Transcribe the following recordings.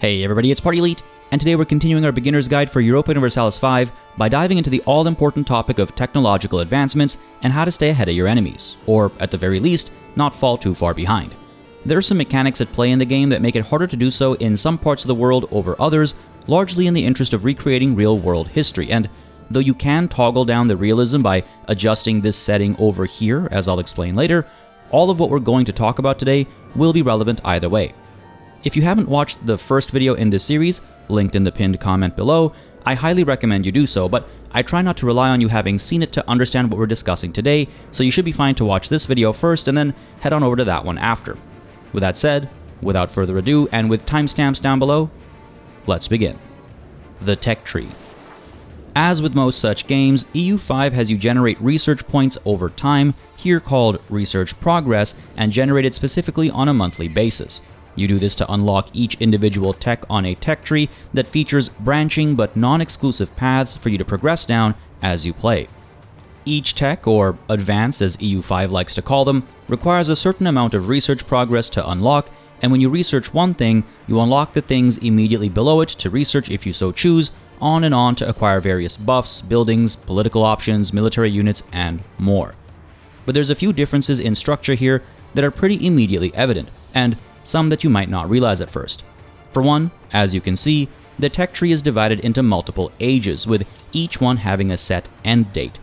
Hey everybody, it's PartyElite, and today we're continuing our beginner's guide for Europa Universalis 5 by diving into the all-important topic of technological advancements and how to stay ahead of your enemies, or at the very least, not fall too far behind. There are some mechanics at play in the game that make it harder to do so in some parts of the world over others, largely in the interest of recreating real-world history, and though you can toggle down the realism by adjusting this setting over here, as I'll explain later, all of what we're going to talk about today will be relevant either way. If you haven't watched the first video in this series, linked in the pinned comment below, I highly recommend you do so, but I try not to rely on you having seen it to understand what we're discussing today, so you should be fine to watch this video first and then head on over to that one after. With that said, without further ado, and with timestamps down below, let's begin. The Tech Tree. As with most such games, EU5 has you generate research points over time, here called research progress, and generated specifically on a monthly basis. You do this to unlock each individual tech on a tech tree that features branching but non-exclusive paths for you to progress down as you play. Each tech, or advance as EU5 likes to call them, requires a certain amount of research progress to unlock, and when you research one thing, you unlock the things immediately below it to research if you so choose, on and on to acquire various buffs, buildings, political options, military units, and more. But there's a few differences in structure here that are pretty immediately evident, and some that you might not realize at first. For one, as you can see, the tech tree is divided into multiple ages, with each one having a set end date.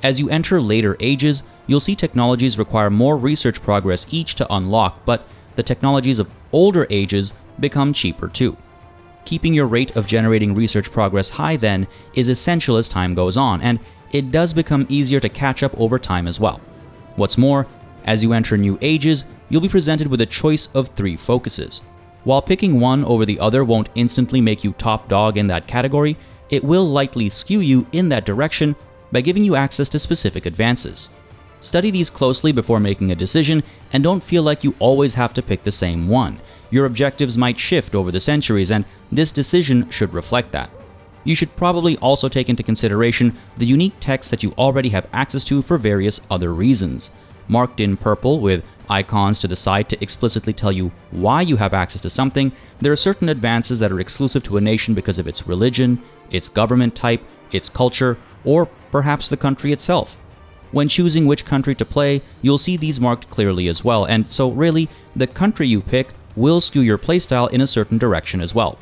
As you enter later ages, you'll see technologies require more research progress each to unlock, but the technologies of older ages become cheaper too. Keeping your rate of generating research progress high then is essential as time goes on, and it does become easier to catch up over time as well. What's more, as you enter new ages, you'll be presented with a choice of 3 focuses. While picking one over the other won't instantly make you top dog in that category, it will likely skew you in that direction by giving you access to specific advances. Study these closely before making a decision, and don't feel like you always have to pick the same one. Your objectives might shift over the centuries, and this decision should reflect that. You should probably also take into consideration the unique texts that you already have access to for various other reasons. Marked in purple with icons to the side to explicitly tell you why you have access to something, there are certain advances that are exclusive to a nation because of its religion, its government type, its culture, or perhaps the country itself. When choosing which country to play, you'll see these marked clearly as well, and so really, the country you pick will skew your playstyle in a certain direction as well.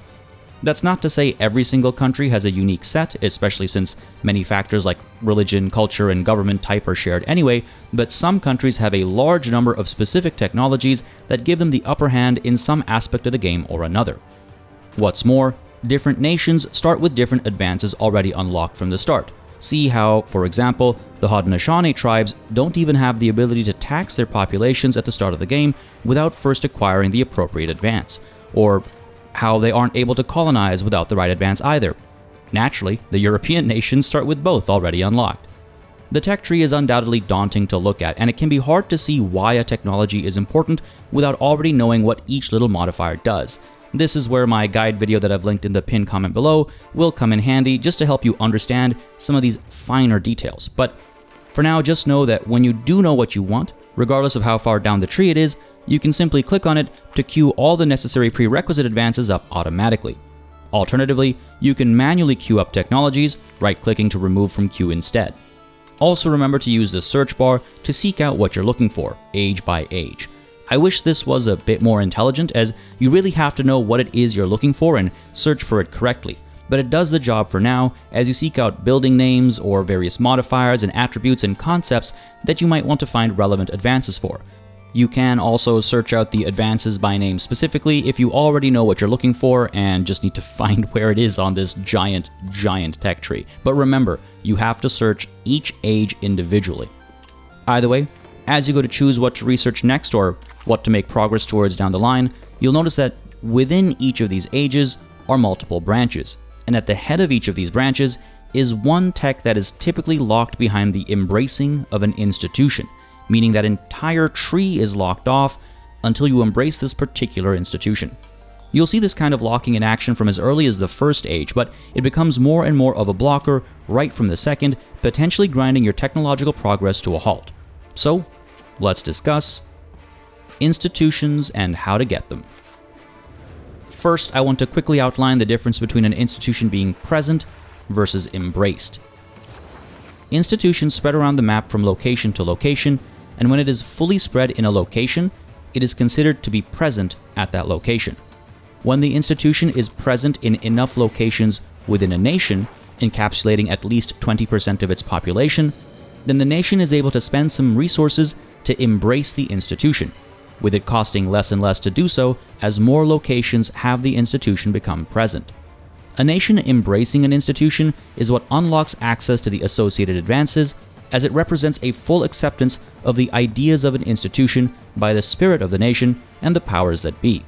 That's not to say every single country has a unique set, especially since many factors like religion, culture, and government type are shared anyway, but some countries have a large number of specific technologies that give them the upper hand in some aspect of the game or another. What's more, different nations start with different advances already unlocked from the start. See how, for example, the Haudenosaunee tribes don't even have the ability to tax their populations at the start of the game without first acquiring the appropriate advance, or how they aren't able to colonize without the right advance either. Naturally, the European nations start with both already unlocked. The tech tree is undoubtedly daunting to look at, and it can be hard to see why a technology is important without already knowing what each little modifier does. This is where my guide video that I've linked in the pinned comment below will come in handy just to help you understand some of these finer details. But for now, just know that when you do know what you want, regardless of how far down the tree it is, you can simply click on it to queue all the necessary prerequisite advances up automatically. Alternatively, you can manually queue up technologies, right-clicking to remove from queue instead. Also remember to use the search bar to seek out what you're looking for, age by age. I wish this was a bit more intelligent, as you really have to know what it is you're looking for and search for it correctly, but it does the job for now as you seek out building names or various modifiers and attributes and concepts that you might want to find relevant advances for. You can also search out the advances by name specifically if you already know what you're looking for and just need to find where it is on this giant tech tree. But remember, you have to search each age individually. Either way, as you go to choose what to research next or what to make progress towards down the line, you'll notice that within each of these ages are multiple branches, and at the head of each of these branches is one tech that is typically locked behind the embracing of an institution, meaning that entire tree is locked off until you embrace this particular institution. You'll see this kind of locking in action from as early as the first age, but it becomes more and more of a blocker right from the second, potentially grinding your technological progress to a halt. So, let's discuss institutions and how to get them. First, I want to quickly outline the difference between an institution being present versus embraced. Institutions spread around the map from location to location, and when it is fully spread in a location, it is considered to be present at that location. When the institution is present in enough locations within a nation, encapsulating at least 20% of its population, then the nation is able to spend some resources to embrace the institution, with it costing less and less to do so as more locations have the institution become present. A nation embracing an institution is what unlocks access to the associated advances, as it represents a full acceptance of the ideas of an institution by the spirit of the nation and the powers that be.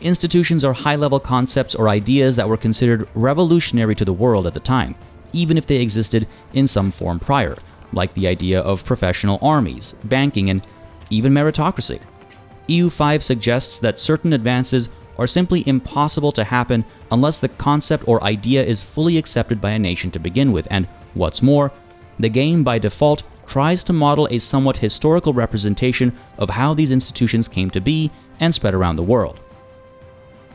Institutions are high-level concepts or ideas that were considered revolutionary to the world at the time, even if they existed in some form prior, like the idea of professional armies, banking, and even meritocracy. EU5 suggests that certain advances are simply impossible to happen unless the concept or idea is fully accepted by a nation to begin with, and what's more, the game by default tries to model a somewhat historical representation of how these institutions came to be and spread around the world.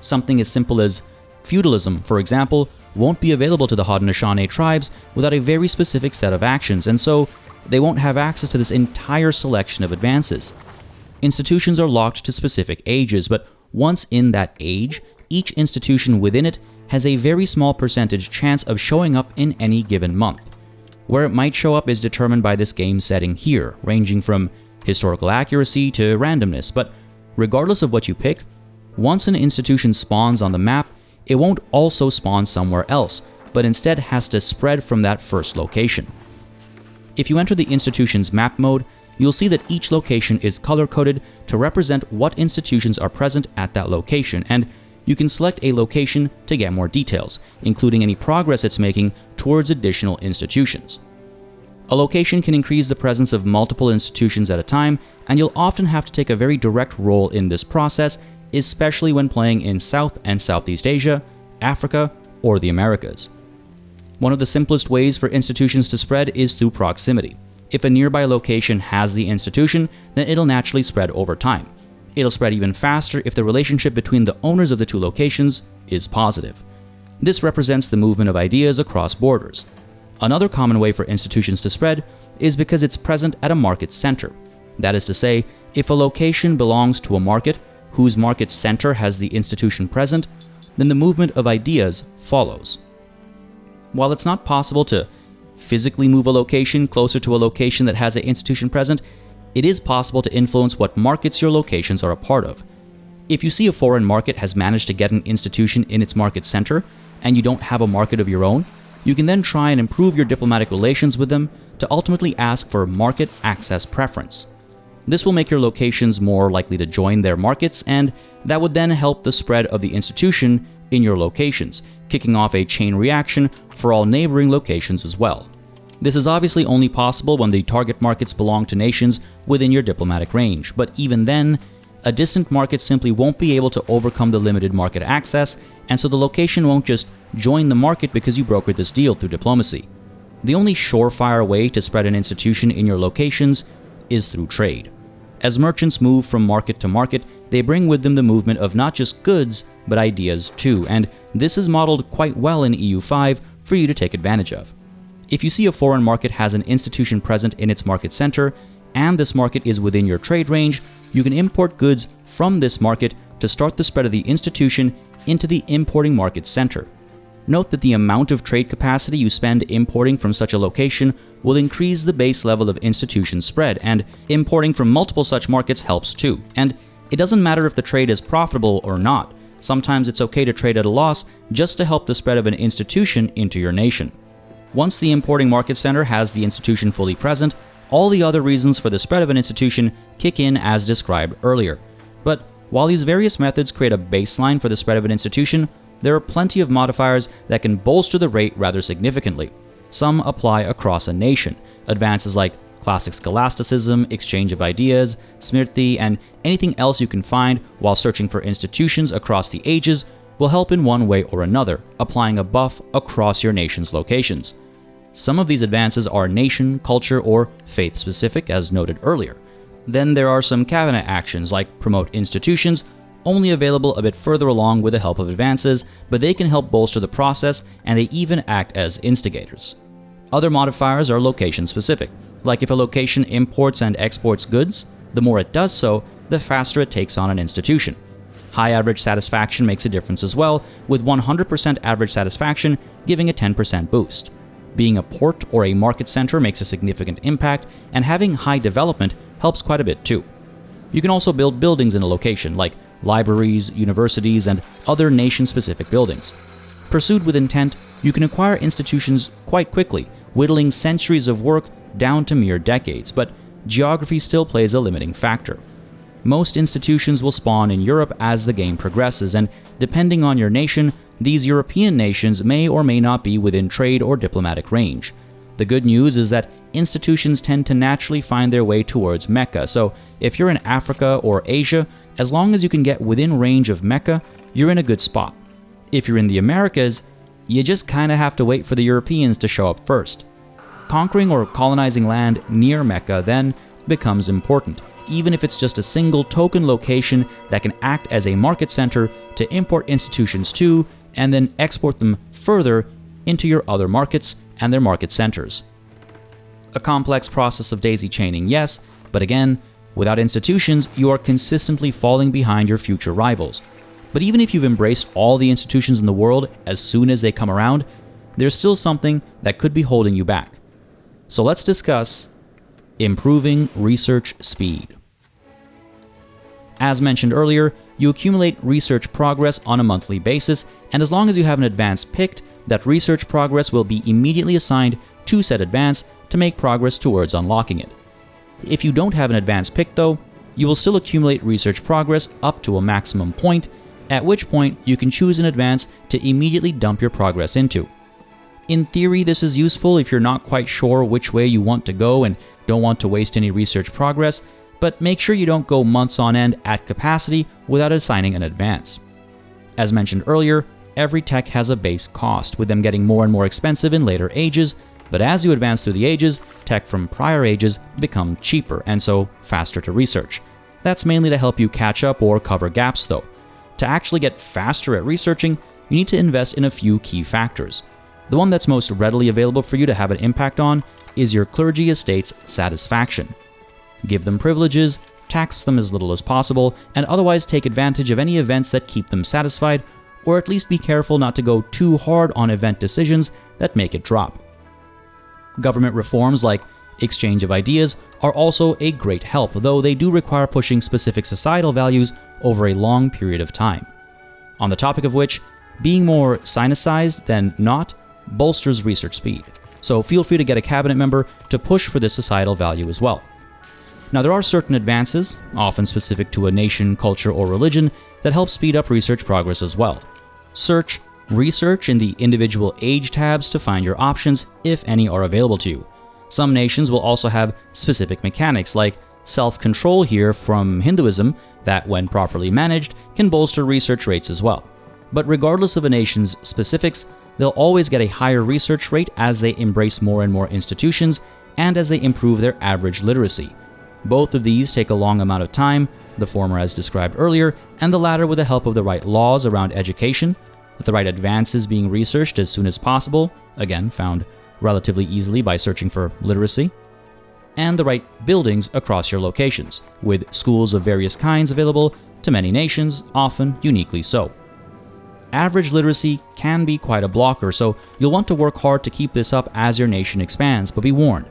Something as simple as feudalism, for example, won't be available to the Haudenosaunee tribes without a very specific set of actions, and so they won't have access to this entire selection of advances. Institutions are locked to specific ages, but once in that age, each institution within it has a very small percentage chance of showing up in any given month. Where it might show up is determined by this game setting here, ranging from historical accuracy to randomness, but regardless of what you pick, once an institution spawns on the map, it won't also spawn somewhere else, but instead has to spread from that first location. If you enter the institution's map mode, you'll see that each location is color-coded to represent what institutions are present at that location, and you can select a location to get more details, including any progress it's making towards additional institutions. A location can increase the presence of multiple institutions at a time, and you'll often have to take a very direct role in this process, especially when playing in South and Southeast Asia, Africa, or the Americas. One of the simplest ways for institutions to spread is through proximity. If a nearby location has the institution, then it'll naturally spread over time. It'll spread even faster if the relationship between the owners of the two locations is positive. This represents the movement of ideas across borders. Another common way for institutions to spread is because it's present at a market center. That is to say, if a location belongs to a market whose market center has the institution present, then the movement of ideas follows. While it's not possible to physically move a location closer to a location that has an institution present, it is possible to influence what markets your locations are a part of. If you see a foreign market has managed to get an institution in its market center, and you don't have a market of your own, you can then try and improve your diplomatic relations with them to ultimately ask for market access preference. This will make your locations more likely to join their markets, and that would then help the spread of the institution in your locations, kicking off a chain reaction for all neighboring locations as well. This is obviously only possible when the target markets belong to nations within your diplomatic range, but even then, a distant market simply won't be able to overcome the limited market access, and so the location won't just join the market because you brokered this deal through diplomacy. The only surefire way to spread an institution in your locations is through trade. As merchants move from market to market, they bring with them the movement of not just goods, but ideas too, and this is modeled quite well in EU5 for you to take advantage of. If you see a foreign market has an institution present in its market center, and this market is within your trade range, you can import goods from this market to start the spread of the institution into the importing market center. Note that the amount of trade capacity you spend importing from such a location will increase the base level of institution spread, and importing from multiple such markets helps too. And it doesn't matter if the trade is profitable or not. Sometimes it's okay to trade at a loss just to help the spread of an institution into your nation. Once the importing market center has the institution fully present, all the other reasons for the spread of an institution kick in as described earlier. But while these various methods create a baseline for the spread of an institution, there are plenty of modifiers that can bolster the rate rather significantly. Some apply across a nation. Advances like classic scholasticism, exchange of ideas, smrti, and anything else you can find while searching for institutions across the ages will help in one way or another, applying a buff across your nation's locations. Some of these advances are nation, culture, or faith-specific, as noted earlier. Then there are some cabinet actions like promote institutions, only available a bit further along with the help of advances, but they can help bolster the process and they even act as instigators. Other modifiers are location specific, like if a location imports and exports goods, the more it does so, the faster it takes on an institution. High average satisfaction makes a difference as well, with 100% average satisfaction giving a 10% boost. Being a port or a market center makes a significant impact, and having high development helps quite a bit too. You can also build buildings in a location, like libraries, universities, and other nation-specific buildings. Pursued with intent, you can acquire institutions quite quickly, whittling centuries of work down to mere decades, but geography still plays a limiting factor. Most institutions will spawn in Europe as the game progresses, and depending on your nation, these European nations may or may not be within trade or diplomatic range. The good news is that institutions tend to naturally find their way towards Mecca, so if you're in Africa or Asia, as long as you can get within range of Mecca, you're in a good spot. If you're in the Americas, you just kinda have to wait for the Europeans to show up first. Conquering or colonizing land near Mecca then becomes important, even if it's just a single token location that can act as a market center to import institutions to and then export them further into your other markets and their market centers. A complex process of daisy chaining, yes, but again, without institutions, you are consistently falling behind your future rivals. But even if you've embraced all the institutions in the world as soon as they come around, there's still something that could be holding you back. So let's discuss improving research speed. As mentioned earlier, you accumulate research progress on a monthly basis, and as long as you have an advance picked, that research progress will be immediately assigned to said advance to make progress towards unlocking it. If you don't have an advance picked though, you will still accumulate research progress up to a maximum point, at which point you can choose an advance to immediately dump your progress into. In theory, this is useful if you're not quite sure which way you want to go and don't want to waste any research progress, but make sure you don't go months on end at capacity without assigning an advance. As mentioned earlier, every tech has a base cost, with them getting more and more expensive in later ages, but as you advance through the ages, tech from prior ages become cheaper and so faster to research. That's mainly to help you catch up or cover gaps though. To actually get faster at researching, you need to invest in a few key factors. The one that's most readily available for you to have an impact on is your clergy estate's satisfaction. Give them privileges, tax them as little as possible, and otherwise take advantage of any events that keep them satisfied, or at least be careful not to go too hard on event decisions that make it drop. Government reforms like exchange of ideas are also a great help, though they do require pushing specific societal values over a long period of time. On the topic of which, being more sinicized than not bolsters research speed, so feel free to get a cabinet member to push for this societal value as well. Now, there are certain advances, often specific to a nation, culture, or religion, that help speed up research progress as well. Search, research in the individual age tabs to find your options, if any are available to you. Some nations will also have specific mechanics like self-control here from Hinduism that, when properly managed, can bolster research rates as well. But regardless of a nation's specifics, they'll always get a higher research rate as they embrace more and more institutions and as they improve their average literacy. Both of these take a long amount of time, the former as described earlier, and the latter with the help of the right laws around education, with the right advances being researched as soon as possible, again found relatively easily by searching for literacy, and the right buildings across your locations, with schools of various kinds available to many nations, often uniquely so. Average literacy can be quite a blocker, so you'll want to work hard to keep this up as your nation expands, but be warned.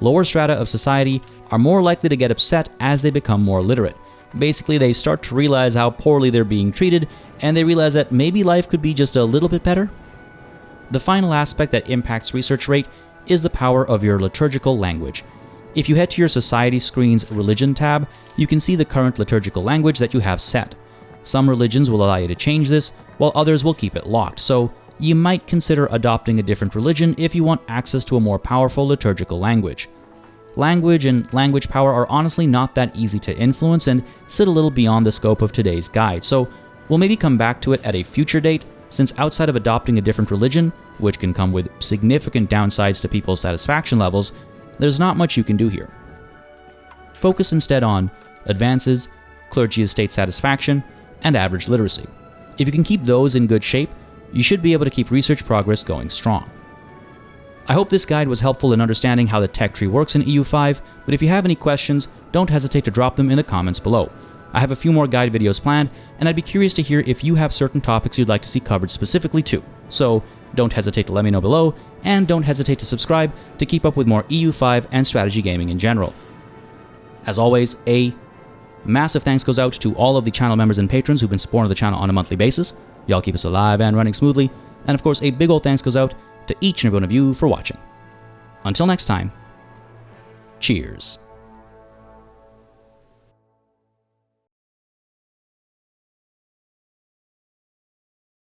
Lower strata of society are more likely to get upset as they become more literate. Basically, they start to realize how poorly they're being treated, and they realize that maybe life could be just a little bit better. The final aspect that impacts research rate is the power of your liturgical language. If you head to your society screen's religion tab, you can see the current liturgical language that you have set. Some religions will allow you to change this, while others will keep it locked, so you might consider adopting a different religion if you want access to a more powerful liturgical language. Language and language power are honestly not that easy to influence and sit a little beyond the scope of today's guide, so we'll maybe come back to it at a future date, since outside of adopting a different religion, which can come with significant downsides to people's satisfaction levels, there's not much you can do here. Focus instead on advances, clergy estate satisfaction, and average literacy. If you can keep those in good shape, you should be able to keep research progress going strong. I hope this guide was helpful in understanding how the tech tree works in EU5, but if you have any questions, don't hesitate to drop them in the comments below. I have a few more guide videos planned, and I'd be curious to hear if you have certain topics you'd like to see covered specifically too. So don't hesitate to let me know below, and don't hesitate to subscribe to keep up with more EU5 and strategy gaming in general. As always, a massive thanks goes out to all of the channel members and patrons who've been supporting the channel on a monthly basis. Y'all keep us alive and running smoothly. And of course, a big ol' thanks goes out to each and every one of you for watching. Until next time, cheers.